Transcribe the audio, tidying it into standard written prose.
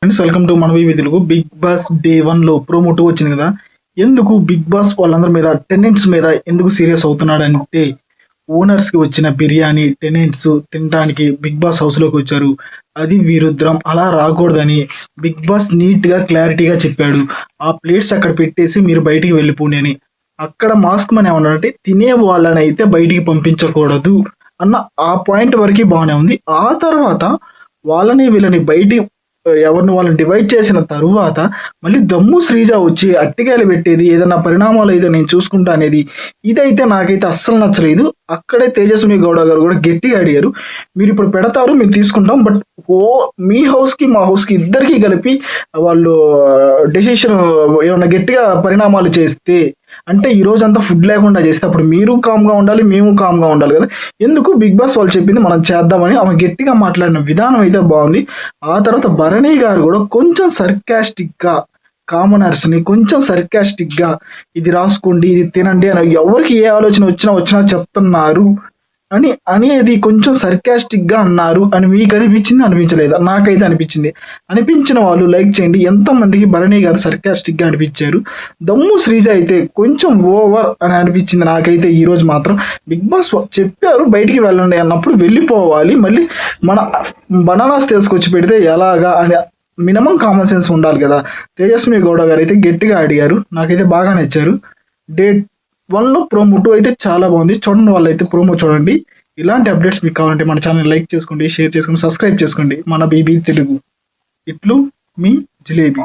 Friends welcome to మన VV Telugu. Bigg Boss day 1 లో promo 2 వచ్చింది కదా. ఎందుకు బిగ్ బాస్ వాళ్ళందరి మీద టెనెంట్స్ మీద ఎందుకు సీరియస్ అవుతున్నాడంటే, ఓనర్స్ కి వచ్చిన బిర్యానీ టెనెంట్స్ తినడానికి బిగ్ బాస్ హౌస్ లోకి వచ్చారు. అది విరుద్ధం, అలా రాకూడదని బిగ్ బాస్ నీట్ గా క్లారిటీగా చెప్పాడు. ఆ ప్లేట్స్ అక్కడ పెట్టేసి మీరు బయటికి వెళ్ళిపోండి అని. అక్కడ మాస్క్ మన ఏమన్నాడంటే, తినే వాళ్ళని అయితే బయటికి పంపించకూడదు అన్న ఆ పాయింట్ వరకు బాగానే ఉంది. ఆ తర్వాత వాళ్ళని వీళ్ళని బయటికి ఎవరిని వాళ్ళని డివైడ్ చేసిన తరువాత మళ్ళీ దమ్ము శ్రీజ వచ్చి అట్టికాయలు పెట్టేది, ఏదైనా పరిణామాలు అయితే నేను చూసుకుంటా అనేది, ఇదైతే నాకైతే అస్సలు నచ్చలేదు. అక్కడే తేజస్విని గౌడ గారు కూడా గట్టిగా అడిగారు, మీరు ఇప్పుడు పెడతారు మేము తీసుకుంటాం, బట్ ఓ మీ హౌస్ కి మా హౌస్ కి ఇద్దరికి కలిపి వాళ్ళు డెసిషన్ ఏమన్నా గట్టిగా పరిణామాలు చేస్తే, అంటే ఈ రోజు అంతా ఫుడ్ లేకుండా చేస్తే అప్పుడు మీరు కామ్గా ఉండాలి, మేము కామ్గా ఉండాలి కదా. ఎందుకు బిగ్ బాస్ వాళ్ళు చెప్పింది మనం చేద్దామని ఆమె గట్టిగా మాట్లాడిన విధానం అయితే బాగుంది. ఆ తర్వాత భరణి గారు కూడా కొంచెం సర్కాస్టిక్ గా కామనర్స్ ని కొంచెం సర్కాస్టిక్ గా ఇది రాసుకోండి, ఇది తినండి అని ఎవరికి ఏ ఆలోచన వచ్చినా చెప్తున్నారు అని అనేది కొంచెం సర్కాస్టిక్ గా అన్నారు అని మీకు అనిపించింది అనిపించలేదా? నాకైతే అనిపించింది. అనిపించిన వాళ్ళు లైక్ చేయండి. ఎంతమందికి భరణి గారు సర్కాస్టిక్ గా అనిపించారు. దమ్ము శ్రీజ అయితే కొంచెం ఓవర్ అని అనిపించింది నాకైతే. ఈ రోజు మాత్రం బిగ్ బాస్ చెప్పారు బయటికి వెళ్ళండి అన్నప్పుడు వెళ్ళిపోవాలి, మళ్ళీ మన బనానాస్ తీసుకొచ్చి పెడితే ఎలాగా అని మినిమం కామన్ సెన్స్ ఉండాలి కదా. తేజస్వి గౌడ గారు అయితే గట్టిగా అడిగారు, నాకైతే బాగా నచ్చారు. డేట్ 1 లో ప్రోమో 2 అయితే చాలా బాగుంది. చూడండి వాళ్ళు అయితే ప్రోమో చూడండి. ఇలాంటి అప్డేట్స్ మీకు కావాలంటే మన ఛానల్ లైక్ చేసుకోండి, షేర్ చేసుకోండి, సబ్స్క్రైబ్ చేసుకోండి. మన బీబీ తెలుగు. ఇట్లు మీ జిలేబీ.